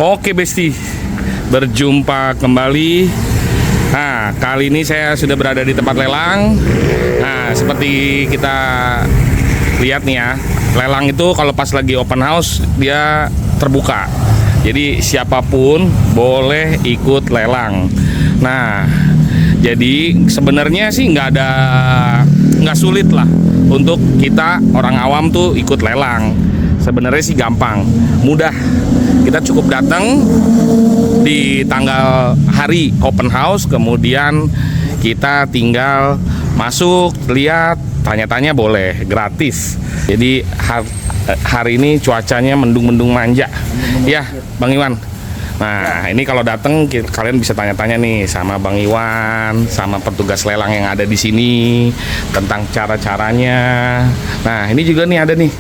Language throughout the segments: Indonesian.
Oke Besti, berjumpa kembali. Nah, kali ini saya sudah berada di tempat lelang. Nah, seperti kita lihat nih ya, lelang itu kalau pas lagi open house dia terbuka. Jadi siapapun boleh ikut lelang. Nah, jadi sebenarnya sih nggak sulit lah untuk kita orang awam tuh ikut lelang. Sebenarnya sih gampang, mudah. Kita cukup datang di tanggal hari open house, kemudian kita tinggal masuk, lihat, tanya-tanya boleh, gratis. Jadi hari ini cuacanya mendung-mendung manja. Ya, Bang Iwan. Nah, ini kalau datang kalian bisa tanya-tanya nih sama Bang Iwan, sama petugas lelang yang ada di sini tentang cara-caranya. Nah, ini juga nih ada nih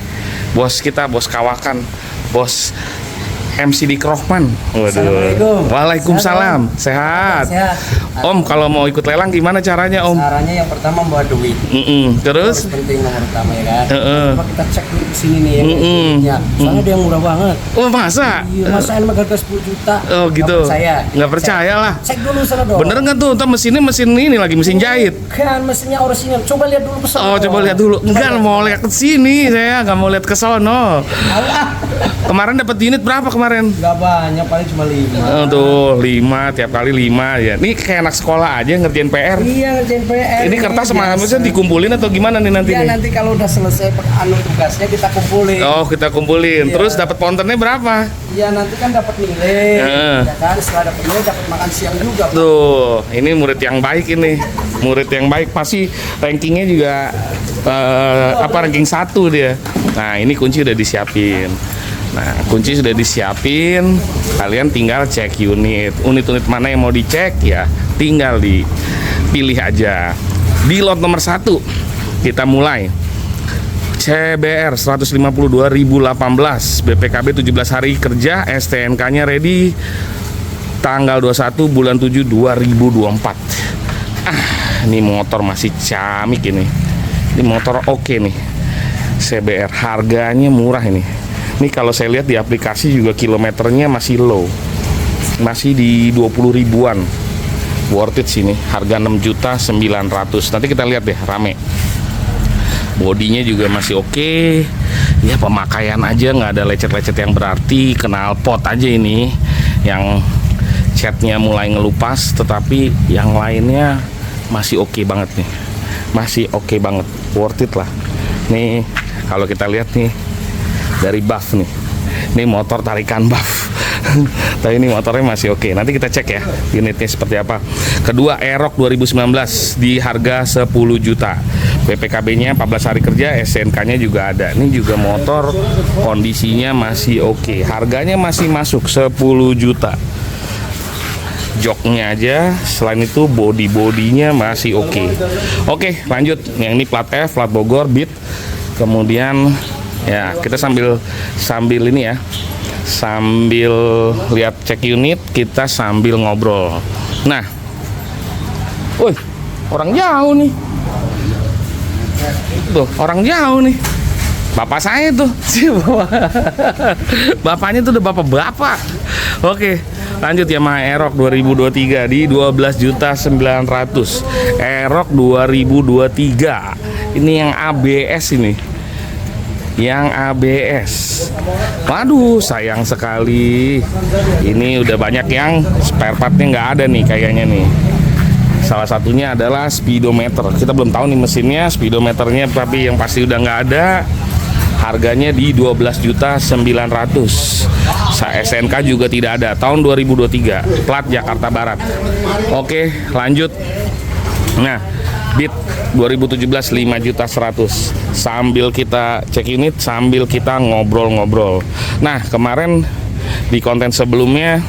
bos kita, bos kawakan, bos MC Dik Rohman. Waduh. Waalaikumsalam. Sehat. Om, kalau mau ikut lelang gimana caranya, Om? Caranya yang pertama membawa duit. Terus? Penting nomor utama ya kan. Coba kita cek dulu di sini nih ya. Soalnya dia yang murah banget. Oh, masa? Iya, masa ini harga 10 juta. Oh, gitu. Nggak percaya lah. Cek dulu sana dong. Bener nggak tuh? Entar mesinnya mesin ini lagi, mesin jahit. Kan mesinnya orisinal. Coba lihat dulu pesawat. Oh, coba lihat dulu. Enggak mau lihat ke sini, saya nggak mau lihat ke sono. Kemarin dapat unit berapa kemarin? Nggak banyak, paling cuma 5. Tuh 5, tiap kali 5 ya. Ini kayak anak sekolah aja ngerjain PR. Iya, ngerjain PR. Ini kertas sama mesin dikumpulin atau gimana nih nanti? Iya, nih? nanti kalau udah selesai tugasnya kita kumpulin. Oh, kita kumpulin. Iya. Terus dapat pontennya berapa? Iya, nanti kan dapat nilai. Ya kan, setelah dapat nilai dapat makan siang juga. Tuh, ini murid yang baik ini. Murid yang baik pasti rankingnya juga ranking 1 dia. Nah, ini kunci udah disiapin. Nah, kunci sudah disiapin, kalian tinggal cek unit. Unit-unit mana yang mau dicek ya, tinggal dipilih aja. Di lot nomor 1 kita mulai. CBR 152.018, BPKB 17 hari kerja, STNK-nya ready tanggal 21 bulan 7 2024. Ini motor masih camik ini. Ini motor oke nih. CBR harganya murah ini. Ini kalau saya lihat di aplikasi juga kilometernya masih low. Masih di 20 ribuan. Worth it sini. Harga 6.900.000. Nanti kita lihat deh, rame. Bodinya juga masih oke. Ya, pemakaian aja nggak ada lecet-lecet yang berarti. Knalpot aja ini yang catnya mulai ngelupas, tetapi yang lainnya masih oke banget nih. Masih oke banget. Worth it lah. Nih, kalau kita lihat nih dari buff nih, ini motor tarikan buff. Tapi ini motornya masih oke. Nanti kita cek ya unitnya seperti apa. Kedua, Aerox 2019 di harga 10 juta. PPKB-nya 14 hari kerja, SNK-nya juga ada. Ini juga motor kondisinya masih oke. Harganya masih masuk 10 juta. Joknya aja, selain itu body-bodinya masih oke. Oke, lanjut. Yang ini plat F, plat Bogor, Beat. Kemudian ya, kita sambil ini ya, sambil lihat cek unit, kita sambil ngobrol. Nah, woi, orang jauh nih. Tuh, orang jauh nih. Bapak saya tuh. Bapaknya tuh udah bapak-bapak. Oke, lanjut ya, Yamaha Aerox 2023 di 12.900.000. Aerox 2023. Ini yang ABS ini. Yang ABS. Waduh, sayang sekali. Ini udah banyak yang spare partnya nggak ada nih kayaknya nih. Salah satunya adalah speedometer. Kita belum tahu nih mesinnya, speedometernya, tapi yang pasti udah nggak ada. Harganya di 12.900.000. SNK juga tidak ada. Tahun 2023. Plat Jakarta Barat. Oke, lanjut. Nah, Beat 2017 5.100.000. Sambil kita cek unit, sambil kita ngobrol-ngobrol. Nah, kemarin di konten sebelumnya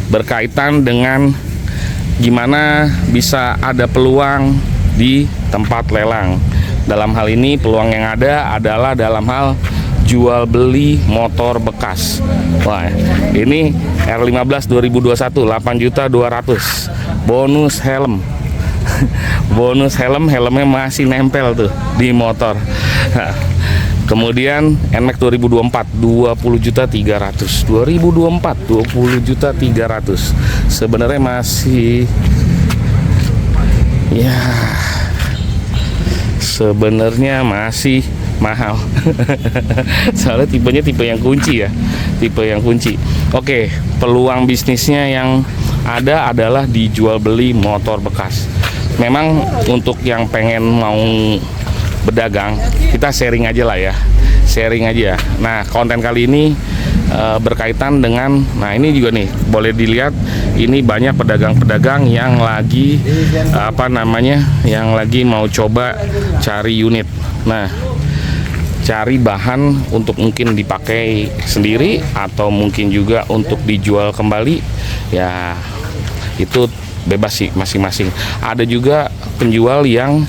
berkaitan dengan gimana bisa ada peluang di tempat lelang. Dalam hal ini peluang yang ada adalah dalam hal jual beli motor bekas. Wah, ini R15 2021 8.200.000. Bonus helm. Bonus helm, helmnya masih nempel tuh di motor. Nah, Kemudian NMAX 2024 20.300.000. 2024 20.300.000. Sebenarnya masih ya sebenarnya masih mahal. Soalnya tipenya tipe yang kunci ya. Tipe yang kunci. Oke, peluang bisnisnya yang ada adalah dijual beli motor bekas. Memang untuk yang pengen mau berdagang, kita sharing aja lah ya, sharing aja. Nah, konten kali ini berkaitan dengan, nah ini juga nih boleh dilihat, ini banyak pedagang-pedagang yang lagi yang lagi mau coba cari unit. Nah, cari bahan untuk mungkin dipakai sendiri atau mungkin juga untuk dijual kembali, ya itu bebas sih masing-masing. Ada juga penjual yang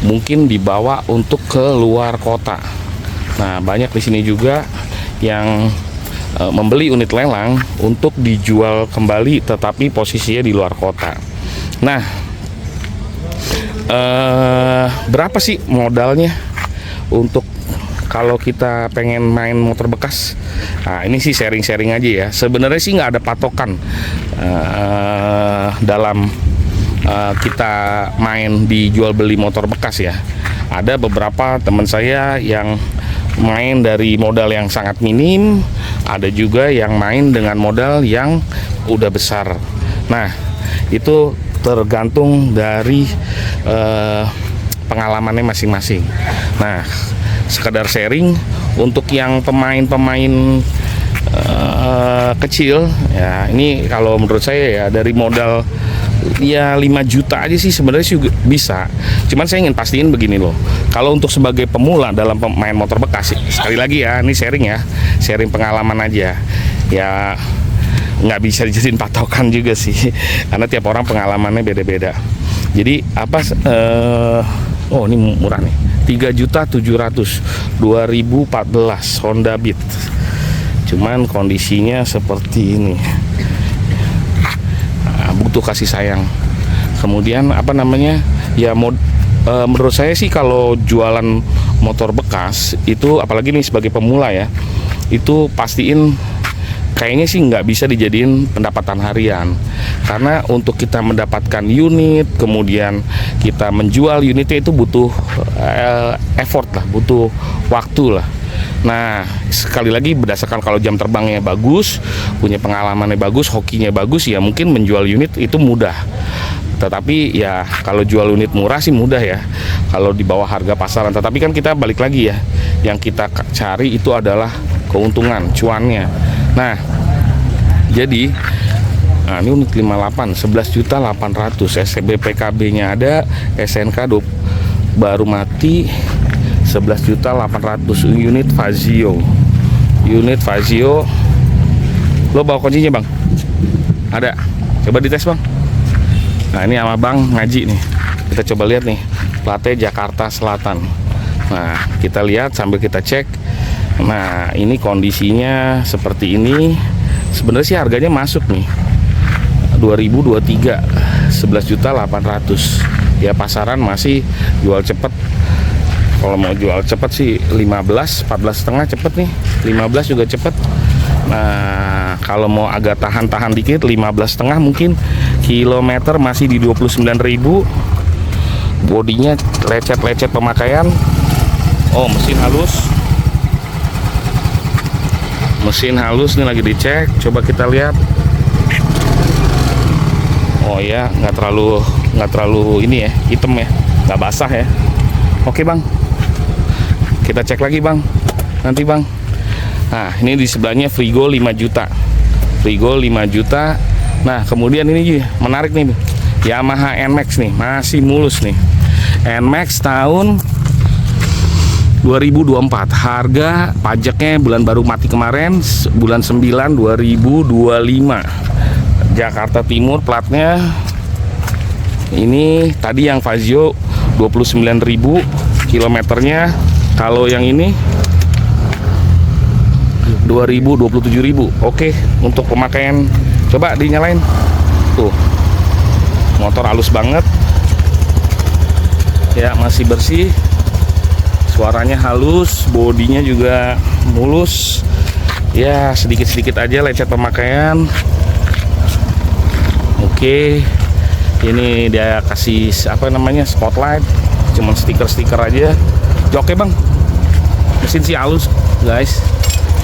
mungkin dibawa untuk ke luar kota. Nah, banyak di sini juga yang membeli unit lelang untuk dijual kembali, tetapi posisinya di luar kota. Nah, berapa sih modalnya untuk kalau kita pengen main motor bekas? Nah, ini sih sharing-sharing aja ya. Sebenarnya sih nggak ada patokan dalam kita main di jual beli motor bekas ya. Ada beberapa teman saya yang main dari modal yang sangat minim, ada juga yang main dengan modal yang udah besar. Nah, itu tergantung dari pengalamannya masing-masing. Nah, sekedar sharing untuk yang pemain-pemain kecil ya, ini kalau menurut saya ya dari modal ya 5 juta aja sih sebenarnya sih bisa. Cuman saya ingin pastiin begini loh, kalau untuk sebagai pemula dalam pemain motor bekas, sekali lagi ya, ini sharing ya, sharing pengalaman aja ya, nggak bisa dijadiin patokan juga sih karena tiap orang pengalamannya beda-beda. Jadi apa oh ini murah nih, 3.700.000 2014 Honda Beat. Cuman kondisinya seperti ini, butuh kasih sayang. Kemudian ya menurut saya sih kalau jualan motor bekas itu, apalagi nih sebagai pemula ya, itu pastiin kayaknya sih nggak bisa dijadiin pendapatan harian, karena untuk kita mendapatkan unit kemudian kita menjual unitnya itu butuh effort lah, butuh waktu lah. Nah, sekali lagi berdasarkan kalau jam terbangnya bagus, punya pengalamannya bagus, hokinya bagus, ya mungkin menjual unit itu mudah. Tetapi ya kalau jual unit murah sih mudah ya, kalau di bawah harga pasaran. Tetapi kan kita balik lagi ya, yang kita cari itu adalah keuntungan, cuannya. Nah, jadi ini unit 58 11.800.000, SBPKB-nya ada, SNK baru mati 11.800.000. Unit Fazio. Lo bawa kuncinya bang? Ada, coba dites bang. Nah, ini sama bang ngaji nih, kita coba lihat nih platnya Jakarta Selatan. Nah, kita lihat sambil kita cek. Nah, ini kondisinya seperti ini. Sebenarnya sih harganya masuk nih 2023 11.800.000. Ya pasaran masih jual cepet. Kalau mau jual cepet sih 15, 14,5 cepet nih, 15 juga cepet. Nah, kalau mau agak tahan-tahan dikit 15,5 mungkin, kilometer masih di 29.000. Bodinya lecet-lecet pemakaian. Oh, mesin halus nih lagi dicek, coba kita lihat. Oh ya, nggak terlalu ini ya, hitam ya, nggak basah ya. Oke bang, kita cek lagi bang, nanti bang. Nah, ini di sebelahnya Frigo 5 juta. Nah, kemudian ini juga menarik nih, Yamaha NMAX nih, masih mulus nih. NMAX tahun 2024, harga pajaknya bulan baru mati kemarin, bulan 9 2025. Jakarta Timur platnya. Ini tadi yang Fazio 29.000 kilometernya. Kalau yang ini 27.000. Oke, untuk pemakaian coba dinyalain. Tuh. Motor halus banget. Ya, masih bersih. suaranya halus, bodinya juga mulus. Ya sedikit-sedikit aja lecet pemakaian. Oke, ini dia kasih apa namanya spotlight, cuman stiker-stiker aja. Joknya bang, mesin sih halus guys,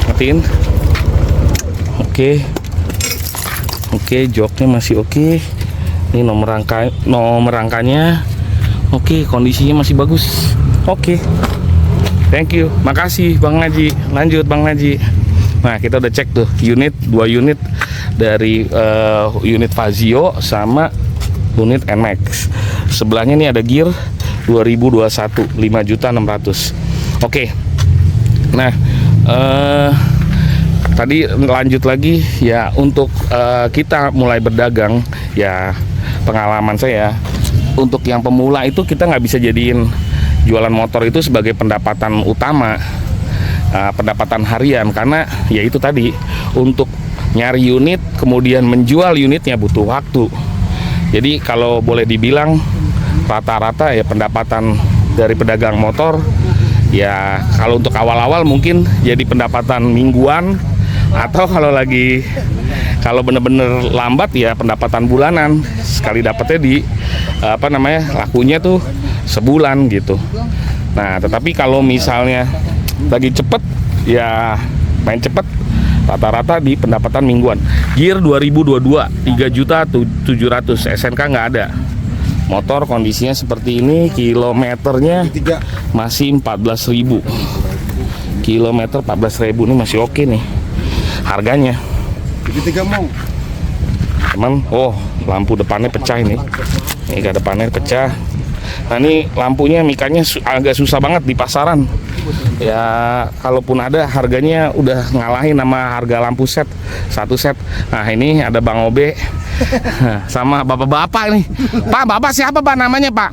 ngetiin. Oke, joknya masih oke. Ini nomor rangkanya oke, kondisinya masih bagus. Oke, thank you, makasih Bang Haji. Lanjut Bang Haji. Nah kita udah cek tuh dua unit dari unit Fazio sama unit NMAX. Sebelahnya nih ada Gear 2021 5.600.000. Oke. Nah, tadi lanjut lagi ya, untuk kita mulai berdagang ya, pengalaman saya untuk yang pemula itu kita nggak bisa jadiin jualan motor itu sebagai pendapatan utama, pendapatan harian, karena ya itu tadi, untuk nyari unit kemudian menjual unitnya butuh waktu. Jadi kalau boleh dibilang rata-rata ya pendapatan dari pedagang motor ya, kalau untuk awal-awal mungkin jadi pendapatan mingguan, atau kalau bener-bener lambat ya pendapatan bulanan. Sekali dapetnya di lakunya tuh sebulan gitu. Nah tetapi kalau misalnya lagi cepet ya main cepet, rata-rata di pendapatan mingguan. Gear 2022 3.700.000, SNK nggak ada. Motor kondisinya seperti ini, kilometernya masih 14.000. Kilometer 14.000 ini masih oke nih harganya. Teman, oh lampu depannya pecah ini. Ini ke depannya pecah. Nah ini lampunya, mikanya agak susah banget di pasaran. Ya kalaupun ada harganya udah ngalahin sama harga lampu set, satu set. Nah ini ada Bang Obe sama bapak-bapak nih. Pak, bapak siapa pak namanya pak?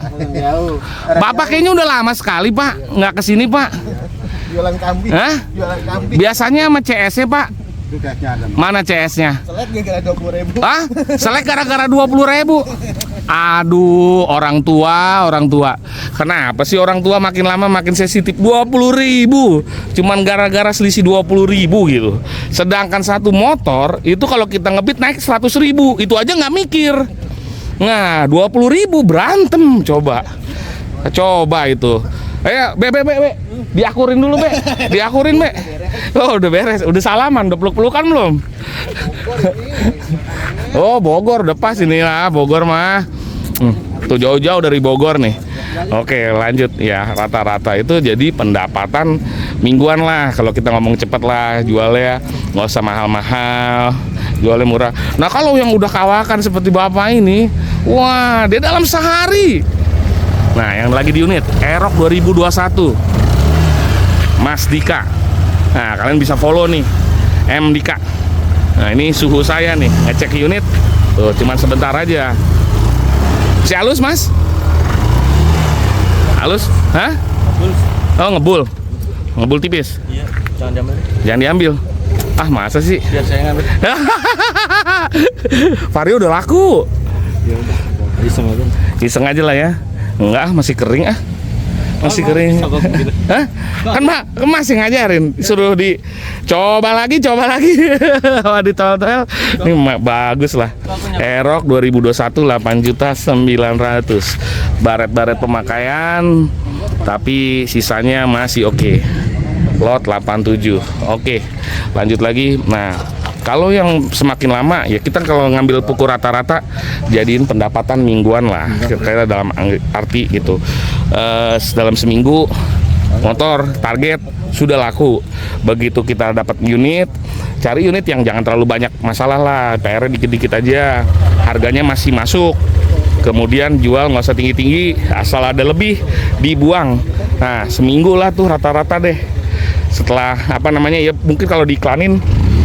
Bapak kayaknya udah lama sekali pak nggak kesini pak. Jualan kambing. Hah? Jualan kambing. Biasanya sama CS-nya pak. Mana CS-nya? Selek gara-gara 20.000. Hah? Selek gara-gara 20.000. Aduh, orang tua. Kenapa sih orang tua makin lama makin sensitif? 20.000. Cuman gara-gara selisih 20.000 gitu. Sedangkan satu motor itu kalau kita ngebit naik 100.000, itu aja nggak mikir. Nah, 20.000 berantem coba itu. Ayo, be. Diakurin dulu, Be. Diakurin, Be. Oh, udah beres. Udah salaman, udah peluk-pelukan belum? Oh, Bogor udah pas ini lah, Bogor mah. Tuh jauh-jauh dari Bogor nih. Oke, lanjut ya. Rata-rata itu jadi pendapatan mingguan lah. Kalau kita ngomong cepet lah, jualnya nggak usah mahal-mahal, jualnya murah. Nah, kalau yang udah kawakan seperti Bapak ini, wah, dia dalam sehari. Nah, yang lagi di unit Aerox 2021 Mas Dika. Nah, kalian bisa follow nih M Dika. Nah, ini suhu saya nih ngecek unit. Tuh, cuman sebentar aja. Si halus, Mas? Halus? Hah? Oh, ngebul tipis. Iya, jangan diambil. Jangan diambil. Ah, masa sih? Biar saya ngambil. Vario udah laku. Ya udah, iseng aja. Iseng aja lah ya. Enggak, masih kering ah. Masih kering. Hah? Kan masih ngajarin, suruh coba lagi. Wah, ditol-tol. Ini bagus lah. Aerox 2021 8.900.000. Baret-baret pemakaian, tapi sisanya masih oke. Lot 87. Oke. Lanjut lagi. Nah, kalau yang semakin lama ya kita kalau ngambil pukul rata-rata jadiin pendapatan mingguan lah, kira-kira dalam arti gitu. Dalam seminggu motor target sudah laku. Begitu kita dapat unit, cari unit yang jangan terlalu banyak masalah lah, PR dikit-dikit aja, harganya masih masuk. Kemudian jual nggak usah tinggi-tinggi, asal ada lebih dibuang. Nah seminggu lah tuh rata-rata deh. Setelah ya mungkin kalau diiklanin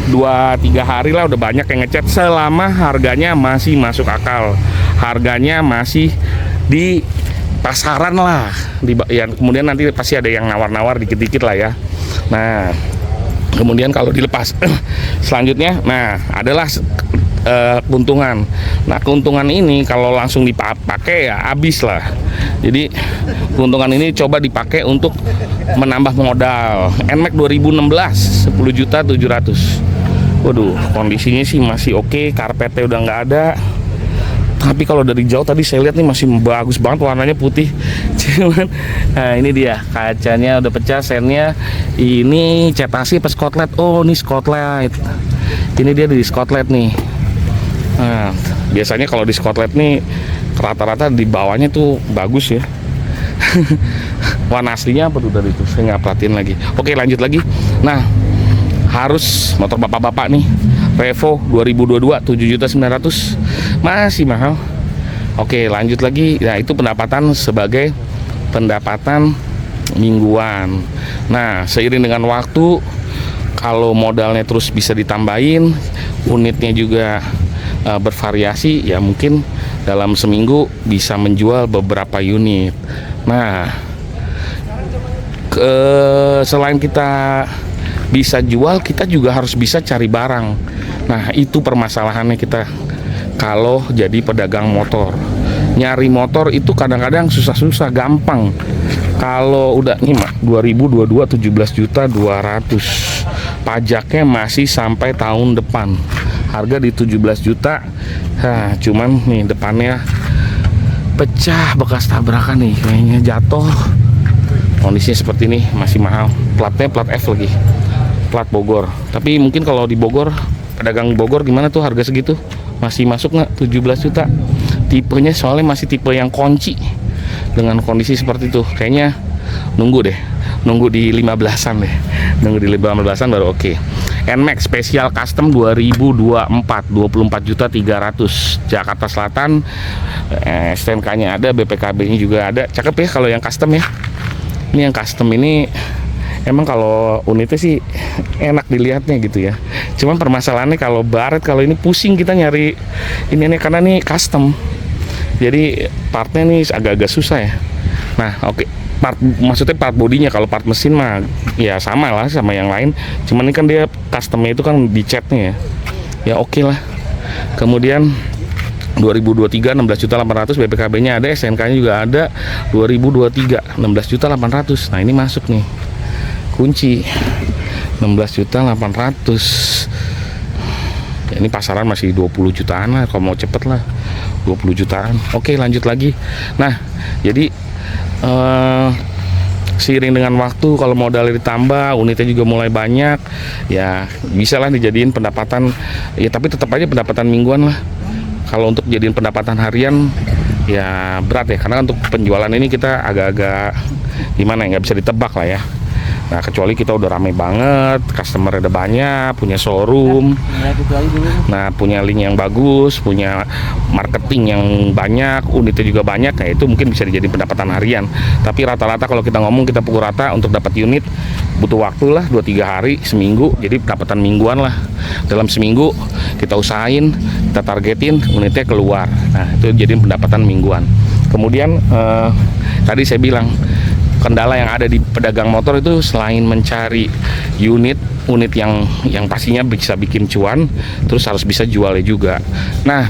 2-3 hari lah udah banyak yang ngechat, selama harganya masih masuk akal, harganya masih di pasaran lah, ya, kemudian nanti pasti ada yang nawar-nawar dikit-dikit lah ya. Nah kemudian kalau dilepas selanjutnya, nah adalah keuntungan. Nah, keuntungan ini kalau langsung dipakai ya habis lah. Jadi keuntungan ini coba dipakai untuk menambah modal. NMAX 2016 10.700.000. Waduh, kondisinya sih masih oke, karpetnya udah nggak ada. Tapi kalau dari jauh tadi saya lihat nih masih bagus banget, warnanya putih. Cuman, nah ini dia kacanya udah pecah, sennya. Ini cetasi apa Scotland? Oh, ini Scotland. Ini dia di Scotland nih. Nah, biasanya kalau di Scotland nih rata-rata di bawahnya tuh bagus ya. Warna aslinya apa tuh tadi itu? Saya nggak perhatiin lagi. Oke, lanjut lagi. Nah, harus motor bapak-bapak nih. Revo 2022 7.900.000, masih mahal. Oke, lanjut lagi. Nah, itu pendapatan sebagai pendapatan mingguan. Nah, seiring dengan waktu, kalau modalnya terus bisa ditambahin, unitnya juga bervariasi, ya mungkin dalam seminggu bisa menjual beberapa unit. Nah, selain kita bisa jual, kita juga harus bisa cari barang. Nah, itu permasalahannya kita kalau jadi pedagang motor. Nyari motor itu kadang-kadang susah-susah, gampang. Kalau udah nih Mak, 2022 17.200.000. Pajaknya masih sampai tahun depan. Harga di 17 juta. Nah, cuman nih depannya pecah bekas tabrakan nih, kayaknya jatuh. Kondisinya seperti ini, masih mahal. Platnya plat F lagi. Plat Bogor. Tapi mungkin kalau di Bogor, pedagang Bogor gimana tuh harga segitu? Masih masuk nggak 17 juta? Tipenya soalnya masih tipe yang kunci. Dengan kondisi seperti itu, kayaknya nunggu deh. Nunggu di 15-an deh. Nunggu di 15-an baru oke. NMAX Special Custom 2024 24.300.000 Jakarta Selatan. STNK-nya ada, BPKB-nya juga ada. Cakep ya kalau yang custom ya. Ini yang custom ini emang kalau unitnya sih enak dilihatnya gitu ya. Cuman permasalahannya kalau baret, kalau ini pusing kita nyari ini karena ini custom. Jadi partnya nih agak-agak susah ya. Nah, oke. Maksudnya part bodinya, kalau part mesin mah ya sama lah sama yang lain. Cuman ini kan dia customnya itu kan di catnya ya. Ya oke lah. Kemudian 2023 16.800.000 BPKB-nya ada, SNK-nya juga ada. 2023 16.800.000. Nah, ini masuk nih. Kunci 16.800.000. Ya, ini pasaran masih 20 jutaan lah kalau mau cepet lah. 20 jutaan. Oke, lanjut lagi. Nah, jadi seiring dengan waktu kalau modalnya ditambah, unitnya juga mulai banyak, ya bisa lah dijadiin pendapatan. Ya tapi tetap aja pendapatan mingguan lah. Kalau untuk jadiin pendapatan harian ya berat ya, karena untuk penjualan ini kita agak-agak gimana ya, nggak bisa ditebak lah ya. Nah, kecuali kita udah rame banget, customer udah banyak, punya showroom, nah punya link yang bagus, punya marketing yang banyak, unitnya juga banyak, nah itu mungkin bisa dijadiin pendapatan harian. Tapi rata-rata kalau kita ngomong, kita pukul rata untuk dapat unit butuh waktu lah 2-3 hari, seminggu. Jadi pendapatan mingguan lah. Dalam seminggu kita usahain, kita targetin unitnya keluar. Nah, itu jadiin pendapatan mingguan. Kemudian tadi saya bilang kendala yang ada di pedagang motor itu selain mencari unit yang pastinya bisa bikin cuan, terus harus bisa jualnya juga. Nah,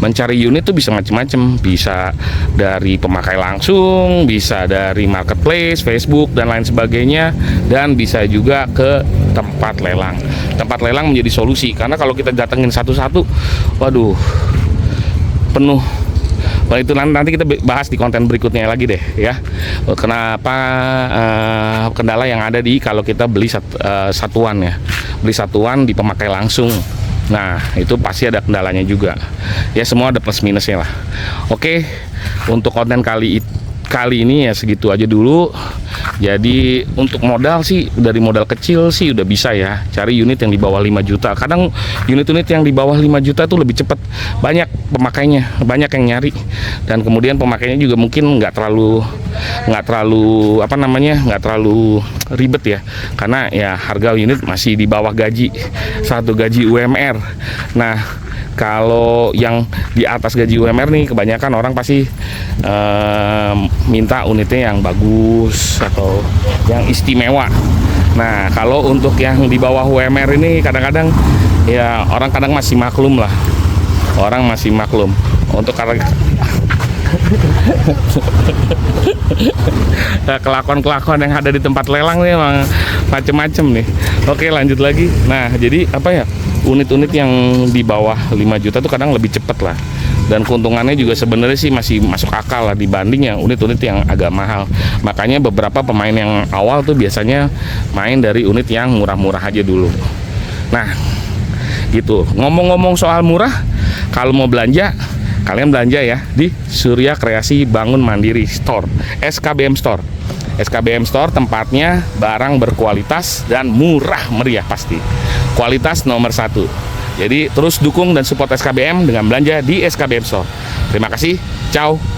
mencari unit tuh bisa macam-macam, bisa dari pemakai langsung, bisa dari marketplace, Facebook dan lain sebagainya, dan bisa juga ke tempat lelang. Tempat lelang menjadi solusi, karena kalau kita datengin satu-satu, waduh, penuh. Nah, itu nanti kita bahas di konten berikutnya lagi deh ya. Kenapa kendala yang ada di kalau kita beli satuan ya, beli satuan di pemakai langsung. Nah, itu pasti ada kendalanya juga. Ya semua ada plus minusnya lah. Oke, untuk konten kali ini ya segitu aja dulu. Jadi untuk modal sih dari modal kecil sih udah bisa ya cari unit yang di bawah 5 juta. Kadang unit-unit yang di bawah 5 juta tuh lebih cepat, banyak pemakainya, banyak yang nyari, dan kemudian pemakainya juga mungkin nggak terlalu ribet ya, karena ya harga unit masih di bawah satu gaji UMR. Nah, kalau yang di atas gaji UMR nih kebanyakan orang pasti minta unitnya yang bagus atau yang istimewa. Nah, kalau untuk yang di bawah UMR ini kadang-kadang Ya, orang kadang masih maklum lah. Orang masih maklum. Untuk karena kelakuan-kelakuan yang ada di tempat lelang nih emang macem-macem nih. Oke, lanjut lagi. Nah, jadi apa ya? Unit-unit yang di bawah 5 juta tuh kadang lebih cepet lah. Dan keuntungannya juga sebenarnya sih masih masuk akal lah dibanding yang unit-unit yang agak mahal. Makanya beberapa pemain yang awal tuh biasanya main dari unit yang murah-murah aja dulu. Nah, gitu. Ngomong-ngomong soal murah, kalau mau belanja, kalian belanja ya di Surya Kreasi Bangun Mandiri Store, SKBM Store. SKBM Store tempatnya barang berkualitas dan murah meriah pasti. Kualitas nomor 1. Jadi terus dukung dan support SKBM dengan belanja di SKBM Store. Terima kasih, ciao.